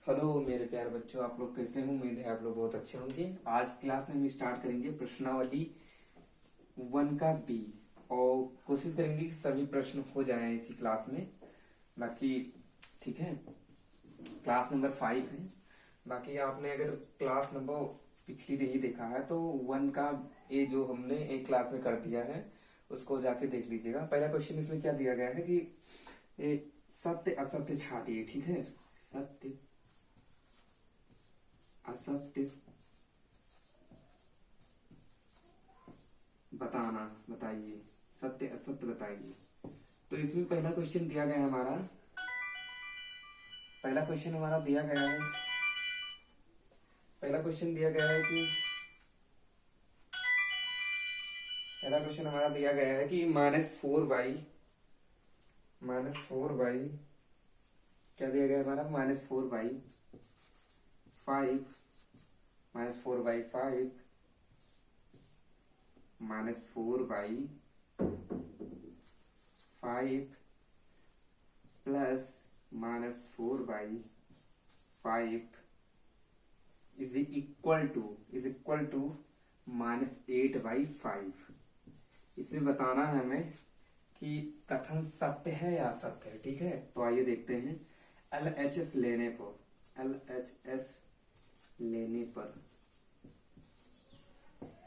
Hello मेरे प्यारे बच्चों, आप लोग कैसे हैं? उम्मीद है आप लोग बहुत अच्छे होंगे। आज क्लास में हम स्टार्ट करेंगे प्रश्नावली 1 का बी, और कोशिश करेंगे कि सभी प्रश्न हो जाएं इसी क्लास में। बाकी ठीक है, क्लास नंबर 5 है। बाकी आपने अगर क्लास नंबर पिछली नहीं देखा है तो 1 का ए जो हमने एक क्लास में कर दिया है उसको जाके देख लीजिएगा। पहला क्वेश्चन इसमें क्या दिया गया है कि ए, सत्य असत्य छाटिए। ठीक है, सत्य असत्य बताना, बताइए, सत्य असत्य बताइए। तो इसमें पहला क्वेश्चन दिया गया है हमारा, पहला क्वेश्चन हमारा दिया गया है, पहला क्वेश्चन दिया गया है कि पहला क्वेश्चन हमारा दिया गया है कि माइनस फोर बाई क्या दिया गया है हमारा, -4/5 -4/5 प्लस -4/5 इज इक्वल टू -8/5। इसमें बताना है हमें कि कथन सत्य है या असत्य है। ठीक है, तो आइए देखते हैं। LHS लेने पर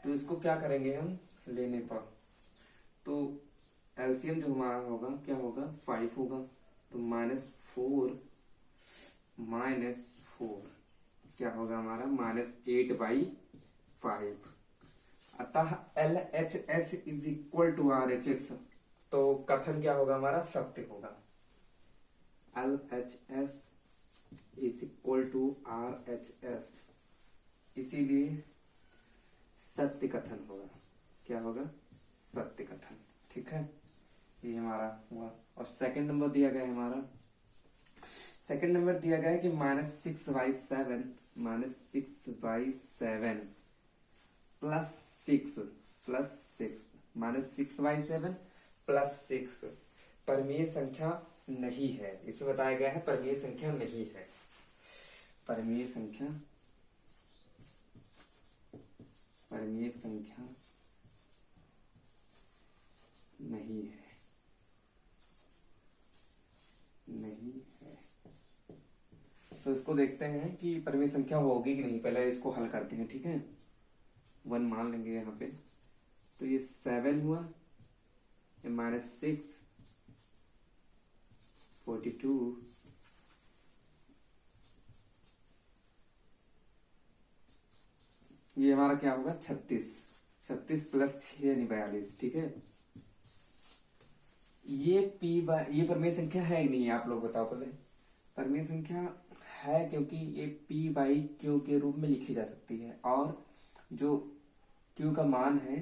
तो इसको क्या करेंगे हम, लेने पर तो एलसीएम जो हमारा होगा क्या होगा, 5 होगा। तो -4 क्या होगा हमारा, -8/5। अतः LHS is equal to RHS, तो कथन क्या होगा हमारा, सत्य होगा। LHS is equal to RHS, इसीलिए सत्य कथन होगा। क्या होगा, सत्य कथन। ठीक है, ये हमारा हुआ। और सेकंड नंबर दिया गया है हमारा, सेकंड नंबर दिया गया है कि -6/7 -6/7 परमेय संख्या नहीं है। इसमें बताया गया है परमेय संख्या नहीं है, परमेय संख्या नहीं है, नहीं है। तो इसको देखते हैं कि परमेय संख्या होगी कि नहीं। पहले इसको हल करते हैं। ठीक है, 1 मान लेंगे यहाँ पे। तो ये 7 हुआ, ये -6 42, ये हमारा क्या होगा, 36 प्लस 6 यानी 42। ठीक है, ये ये परमेय संख्या है कि नहीं है, आप लोग बताओ पहले। परमेय संख्या है, क्योंकि ये P/Q के रूप में लिखी जा सकती है, और जो Q का मान है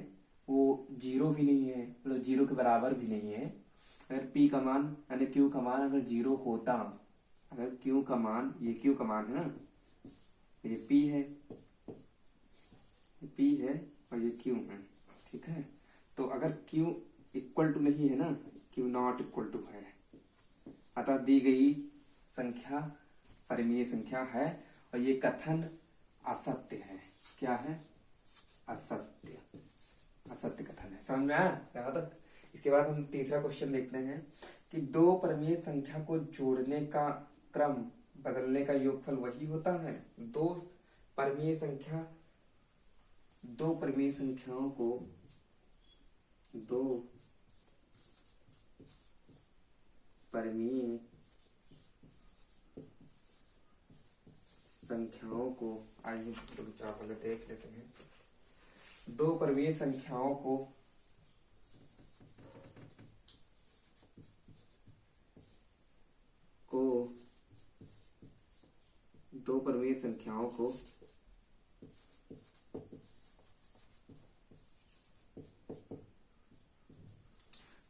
वो 0 भी नहीं है, मतलब 0 के बराबर भी नहीं है। अगर P का मान यानी Q का मान अगर 0 होता, अगर Q का मान, ये Q का मान है ना, ये P है, P है और ये Q है। ठीक है, तो अगर Q इक्वल टू नहीं है ना, Q नॉट इक्वल टू है, अतः दी गई संख्या परिमेय संख्या है, और ये कथन असत्य है। क्या है, असत्य, असत्य कथन है। समझ में आया यहां तक? इसके बाद हम तीसरा क्वेश्चन देखते हैं कि दो परिमेय संख्या को जोड़ने का क्रम बदलने का योगफल वही होता है। परिमेय संख्या दो परिमेय संख्याओं को दो परिमेय संख्याओं को, आइए पहले देख लेते हैं। दो परिमेय संख्याओं को दो परिमेय संख्याओं को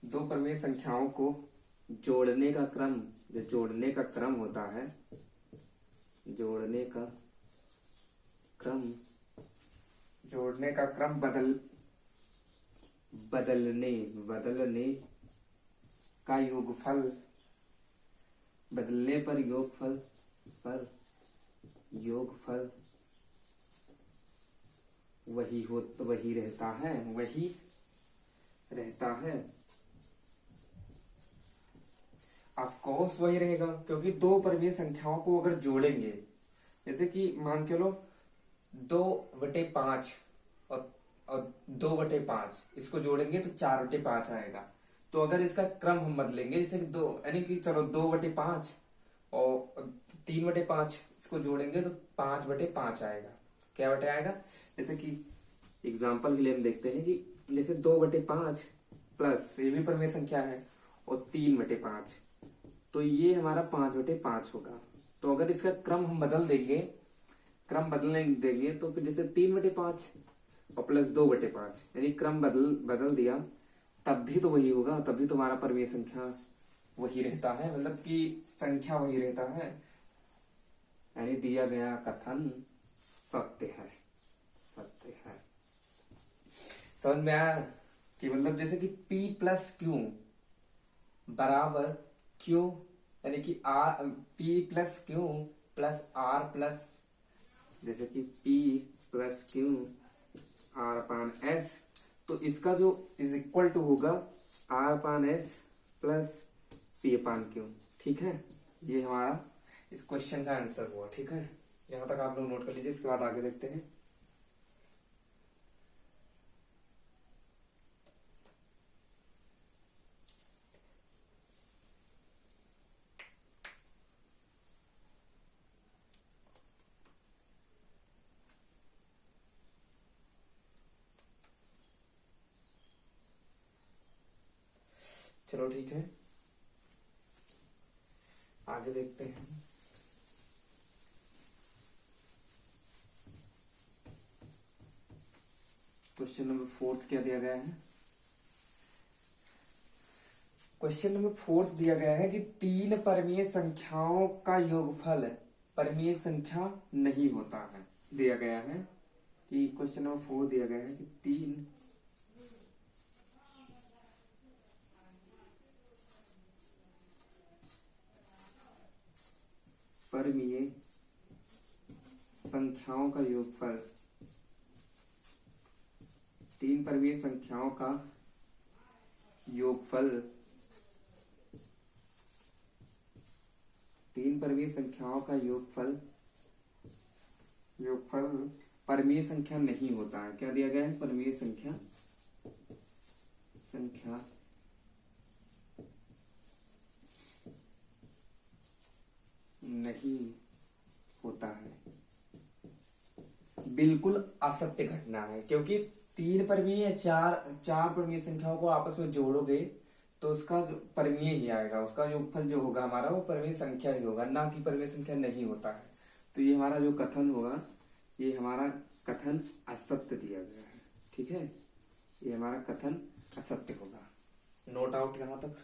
दो परिमेय संख्याओं को जोड़ने का क्रम, जो जोड़ने का क्रम होता है, जोड़ने का क्रम बदलने का योगफल, बदलने पर योगफल पर योगफल वही रहता है, वही रहता है। ऑफ कोर्स वही रहेगा, क्योंकि दो परिमेय संख्याओं को अगर जोड़ेंगे, जैसे कि मान के लो 2/5 और 2/5 इसको जोड़ेंगे तो 4/5 आएगा। तो अगर इसका क्रम हम बदलेंगे, जैसे कि दो, यानी कि चलो 2/5 और 3/5 इसको जोड़ेंगे तो 5/5 आएगा। क्या बटे आएगा? जैसे कि एग्जाम्पल के लिए हम देखते हैं कि जैसे 2/5 प्लस ये भी परिमेय संख्या है और 3/5, तो ये हमारा 5/5 होगा। तो अगर इसका क्रम हम बदल देंगे, क्रम बदलने देंगे, तो फिर जैसे 3/5 और प्लस 2/5, यानी क्रम बदल दिया, तब भी तो वही होगा, तब भी तो हमारा परिमेय संख्या वही रहता है, मतलब कि संख्या वही रहता है, यानी दिया गया कथन सत्य है। सत्य है। समझ में आया कि मतलब जैसे कि P प्लस Q बराबर Q, यानी कि P plus Q plus R plus, जैसे कि P प्लस Q R अपान S, तो इसका जो इज इक्वल टू होगा R अपान S प्लस P अपान Q। ठीक है, ये हमारा इस क्वेश्चन का आंसर हुआ। ठीक है, यहां तक आप लोग नोट कर लीजिए, इसके बाद आगे देखते हैं। चलो ठीक है, आगे देखते हैं। क्वेश्चन नंबर 4 क्या दिया गया है? क्वेश्चन नंबर 4 दिया गया है कि 3 परिमेय संख्याओं का योगफल परिमेय संख्या नहीं होता है। दिया गया है कि क्वेश्चन नंबर 4 दिया गया है कि 3 परिमेय संख्याओं का योगफल, 3 परिमेय संख्याओं का योगफल, 3 परिमेय संख्याओं का योगफल परिमेय संख्या नहीं होता है। क्या दिया गया है? परिमेय संख्या नहीं होता है। बिल्कुल असत्य घटना है, क्योंकि 3 परिमेय, चार परिमेय संख्याओं को आपस में जोड़ोगे तो उसका परिमेय ही आएगा, उसका योगफल जो होगा हमारा वो परिमेय संख्या ही होगा, ना कि परिमेय संख्या नहीं होता है। तो ये हमारा जो कथन होगा, ये हमारा कथन असत्य दिया गया है। ठीक है, ये हमारा कथन असत्य होगा। नोट आउट यहां तक।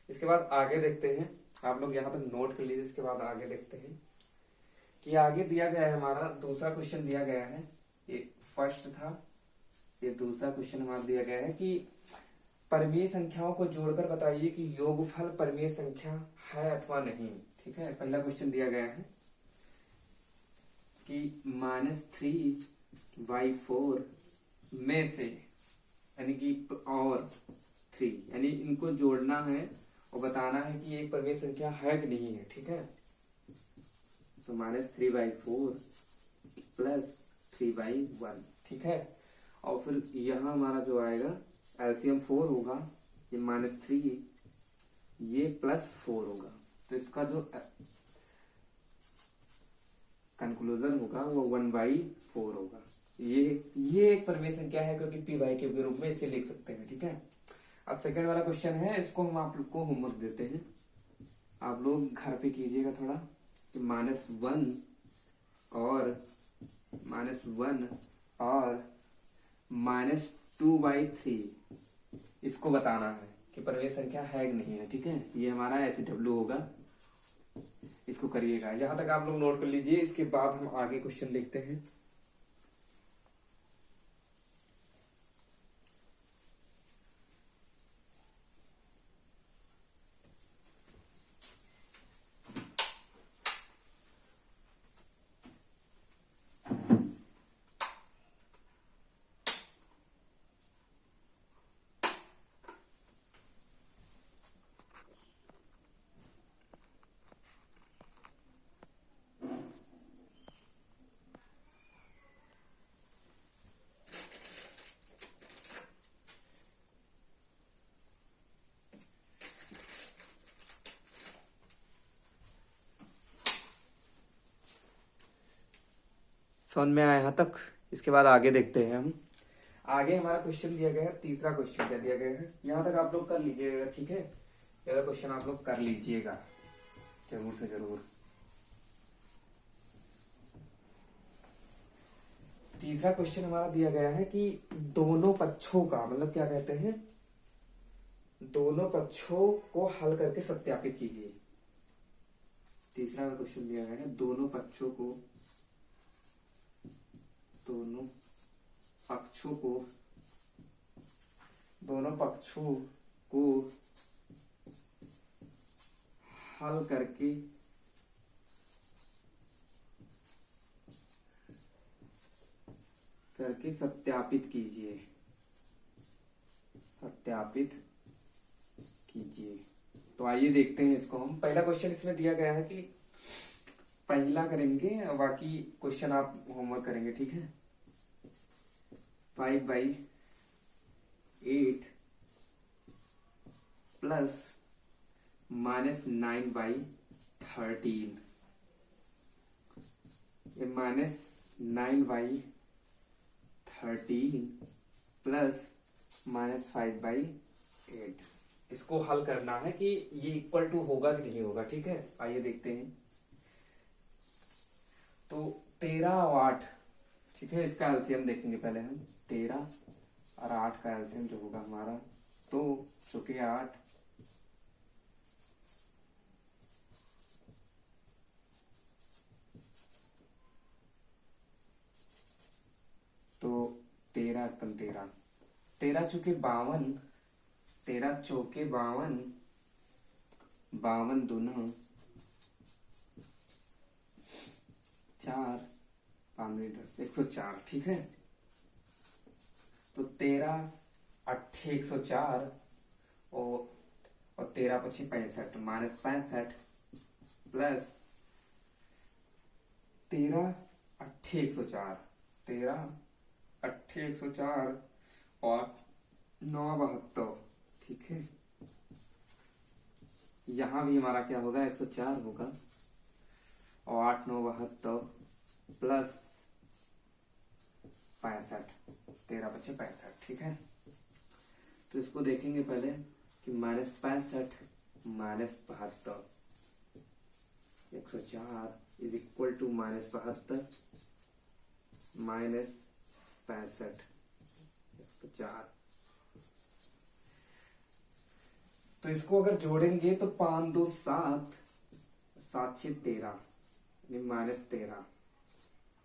इसके बाद आगे देखते हैं, आप लोग यहां तक नोट कर लीजिए। इसके बाद आगे देखते हैं कि आगे दिया गया है हमारा दूसरा क्वेश्चन दिया गया है। ये फर्स्ट था, ये दूसरा क्वेश्चन हमारा दिया गया है कि परिमेय संख्याओं को जोड़कर बताइए कि योगफल परिमेय संख्या है अथवा नहीं। ठीक है, पहला क्वेश्चन दिया गया है कि -3/4 में से, यानी कि और 3, यानी इनको जोड़ना है और बताना है कि ये परिमेय संख्या है कि नहीं है। ठीक है, तो -3/4 प्लस 3/1। ठीक है, और फिर यहां हमारा जो आएगा एलसीएम 4 होगा, ये -3, ये +4 होगा, तो इसका जो कंक्लूजन होगा वो 1/4 होगा। ये एक परिमेय संख्या है, क्योंकि p/q के रूप में इसे लिख सकते हैं। ठीक है, अब सेकंड वाला क्वेश्चन है, इसको हम आप लोग को होमवर्क देते हैं, आप लोग घर पे कीजिएगा थोड़ा। तो -1 और -2/3 इसको बताना है कि परिमेय संख्या है कि नहीं है। ठीक है, ये हमारा SW होगा, इसको करिएगा। यहां तक आप लोग नोट कर लीजिए। इसके बाद हम आगे क्वेश्चन देखते हैं। समझ में आया यहाँ तक? इसके बाद आगे देखते हैं हम। आगे हमारा क्वेश्चन दिया गया है, तीसरा क्वेश्चन क्या दिया गया है, यहाँ तक आप लोग कर लीजिएगा, ठीक है? ये क्वेश्चन आप लोग कर लीजिएगा जरूर से जरूर। तीसरा क्वेश्चन हमारा दिया गया है कि दोनों पक्षों का मतलब क्या कहते हैं, दोनों पक्षों को हल करके सत्यापित कीजिए। तीसरा क्वेश्चन दिया गया है दोनों पक्षों को हल करके सत्यापित कीजिए। तो आइए देखते हैं इसको हम। पहला क्वेश्चन इसमें दिया गया है कि पहला करेंगे, बाकी क्वेश्चन आप होमवर्क करेंगे, ठीक है? 5/8 प्लस -9/13, ये -9/13 प्लस -5/8, इसको हल करना है कि ये इक्वल टू होगा कि नहीं होगा, ठीक है? आइए देखते हैं। तो 13 और 8, ठीक है, इसका एलसीएम देखेंगे पहले हम। 13 और 8 का एलसीएम जो होगा हमारा, तो चूंकि 8 तो 13 चूंकि 52, 13 चौके 52, 52 दूना 4, 5 10, 104, ठीक है? तो 13 8 104 और 13 × 5 65, -65 प्लस 13 8 104, 13 8 104 और 9 72, ठीक है? यहां भी हमारा क्या होगा, 104 होगा और 8 9 72 प्लस 65, 13 × 5 65, ठीक है? तो इसको देखेंगे पहले कि -65 -72, 104 इज इक्वल टू -72 -65, 104। तो इसको अगर जोड़ेंगे तो 5 2 7, 7 6 13, -13,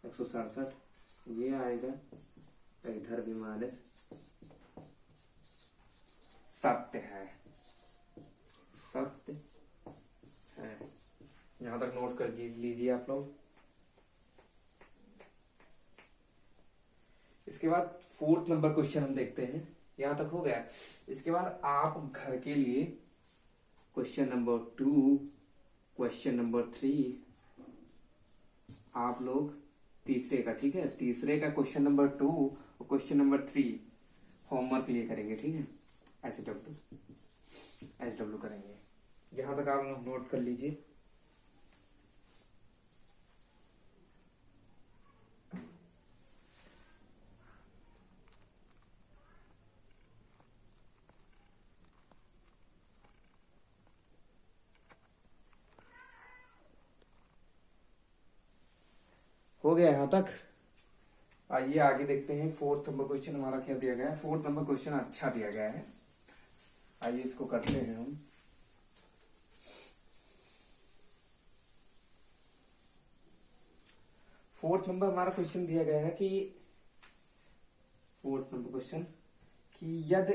167, ये आएगा। इधर भी माइनस सत्य है, यहां तक नोट कर लीजिए आप लोग। इसके बाद 4th नंबर क्वेश्चन हम देखते हैं, यहां तक हो गया। इसके बाद आप घर के लिए क्वेश्चन नंबर 2, क्वेश्चन नंबर 3, आप लोग तीसरे का, ठीक है, तीसरे का क्वेश्चन नंबर 2 और क्वेश्चन नंबर 3 होमवर्क लिए करेंगे, ठीक है? SW करेंगे। यहां तक आप लोग नोट कर लीजिए। हो गया यहां तक? आइए आगे देखते हैं। 4th नंबर क्वेश्चन हमारा क्या दिया गया है। 4th नंबर क्वेश्चन अच्छा दिया गया है, आइए इसको करते हैं हम। फोर्थ नंबर हमारा क्वेश्चन दिया गया है कि 4th नंबर क्वेश्चन कि यदि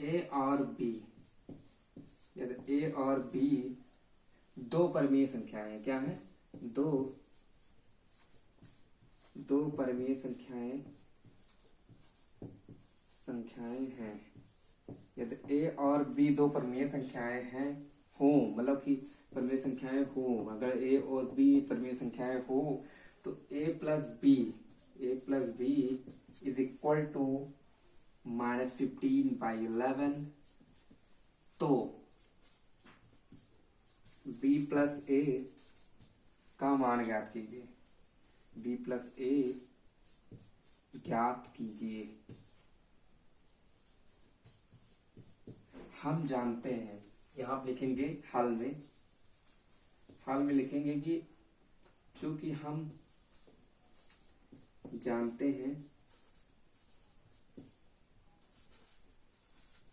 ए और बी, यदि ए और बी दो परमीय संख्याएं हैं, क्या है? दो परमीय संख्याएं हैं। यदि ए और बी दो परमीय संख्याएं हैं हो, मतलब कि परमीय संख्याएं हो, अगर ए और बी परमीय संख्याएं हो तो a plus B is equal to -15/11। तो b प्लस ए का मान ज्ञात कीजिए। b प्लस ए ज्ञात कीजिए। हम जानते हैं, यहां आप लिखेंगे हल में लिखेंगे कि चूंकि हम जानते हैं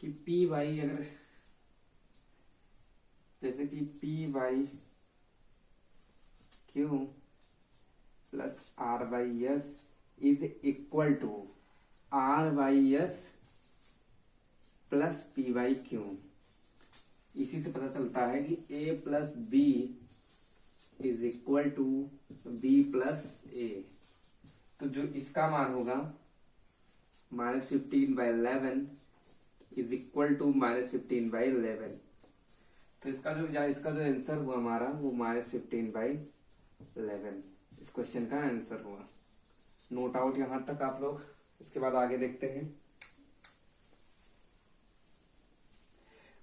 कि पी वाई, अगर जैसे कि P Y Q plus R Y S is equal to R Y S plus P Y Q. इसी से पता चलता है कि a plus B is equal to B plus A. तो जो इसका मान होगा -15/11 इज इक्वल टू -15/11। तो इसका जो आंसर हुआ हमारा वो -15/11 इस क्वेश्चन का आंसर हुआ। नोट आउट यहां तक आप लोग। इसके बाद आगे देखते हैं।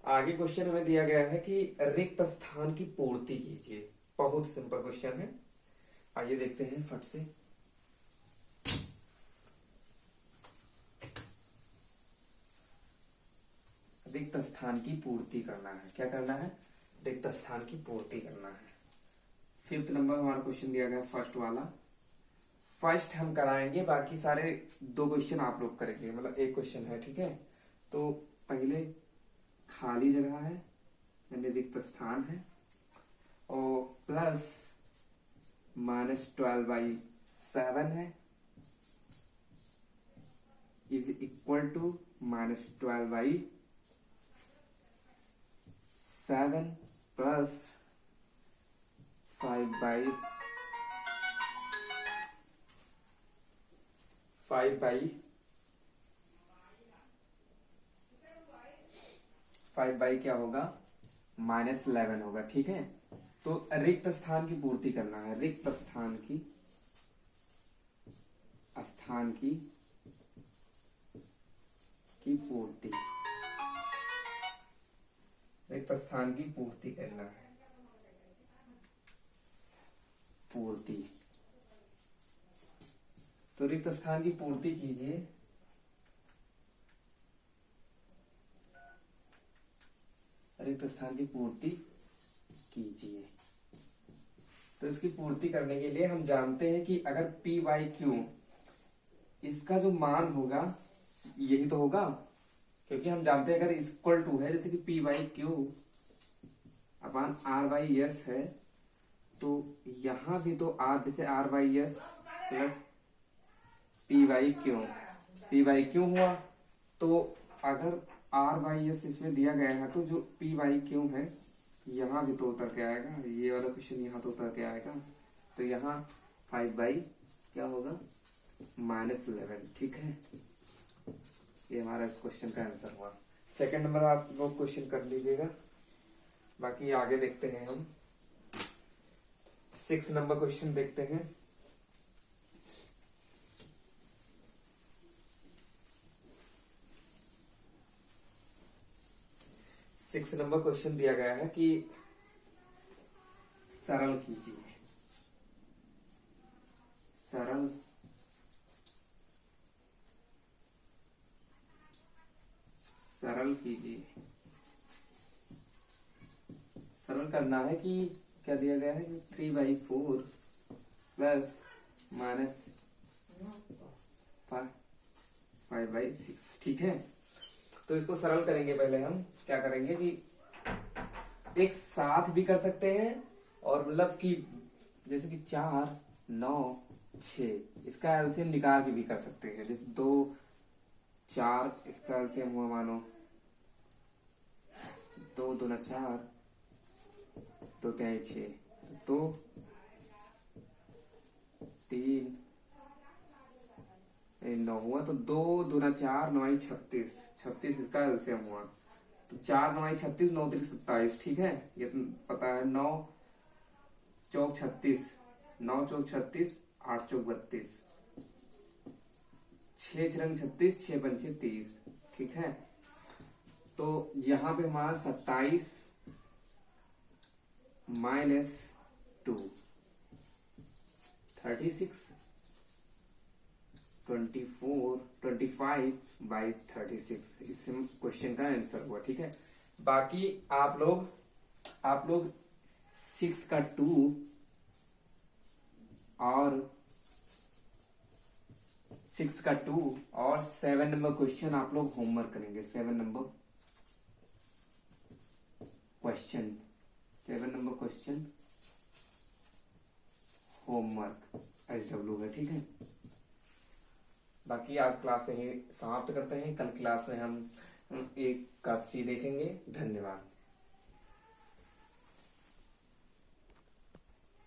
आगे क्वेश्चन हमें दिया गया है कि रिक्त स्थान की पूर्ति कीजिए। बहुत सिंपल क्वेश्चन है, आइए देखते हैं फट से। रिक्त स्थान की पूर्ति करना है। क्या करना है? रिक्त स्थान की पूर्ति करना है। 5th नंबर हमारा क्वेश्चन दिया गया, फर्स्ट वाला। फर्स्ट हम कराएंगे, बाकी सारे 2 क्वेश्चन आप लोग करेंगे, मतलब एक क्वेश्चन है, ठीक है। तो पहले खाली जगह है यानी रिक्त स्थान है, और प्लस -12/7 है इज इक्वल टू -12/7 प्लस 5 क्या होगा? -11 होगा, ठीक है। तो रिक्त स्थान की पूर्ति करना है। रिक्त स्थान की पूर्ति, रिक्त स्थान की पूर्ति करना है। पूर्ति, तो रिक्त स्थान की पूर्ति कीजिए। रिक्त स्थान की पूर्ति कीजिए। तो इसकी पूर्ति करने के लिए हम जानते हैं कि अगर पी वाई क्यू, इसका जो मान होगा यही तो होगा, क्योंकि हम जानते हैं अगर इक्वल टू है, जैसे कि P Y Q upon R Y S है, तो यहां भी तो आर, जैसे R Y S plus P Y Q हुआ। तो अगर आर वाई एस इसमें दिया गया है, तो जो पी वाई क्यू है यहाँ भी तो उतर के आएगा, ये वाला क्वेश्चन यहाँ तो उतर के आएगा। तो यहाँ 5 क्या होगा? -11, ठीक है। ये हमारा क्वेश्चन का आंसर हुआ। सेकंड नंबर आप लोग क्वेश्चन कर लीजिएगा, बाकी आगे देखते हैं हम। 6 नंबर क्वेश्चन देखते हैं। सिक्स नंबर क्वेश्चन दिया गया है कि सरल कीजिए। सरल कीजिए। सरल करना है कि क्या दिया गया है? 3/4 प्लस -5/6, ठीक है। तो इसको सरल करेंगे। पहले हम क्या करेंगे कि एक साथ भी कर सकते हैं, और मतलब कि जैसे कि 4, 9, 6 इसका एलसीएम निकाल के भी कर सकते हैं। जैसे 2, 4 इसका एलसीएम हुआ, मानो 2 दूना 4, 2 3 6, 2 3 9 हुआ, तो 2 दूना 4, 9 36, 36 इसका एलसीएम हुआ। तो 4 9 36, 9 3 27, ठीक है। ये तो पता है। 9 चौक 36, 9 चौक 36, 8 चौक 32, 6 छरंग 36, 6 पंचे 30, ठीक है। तो यहाँ पे हमारा 27 -2 36 24 25/36 इससे क्वेश्चन का आंसर हुआ। ठीक है, बाकी आप लोग 6 का 2 और 6 का 2 और 7 नंबर क्वेश्चन आप लोग होमवर्क करेंगे। 7 नंबर क्वेश्चन होमवर्क SW है। ठीक है, बाकी आज क्लास यही समाप्त करते हैं। कल क्लास में हम 1 का C देखेंगे। धन्यवाद।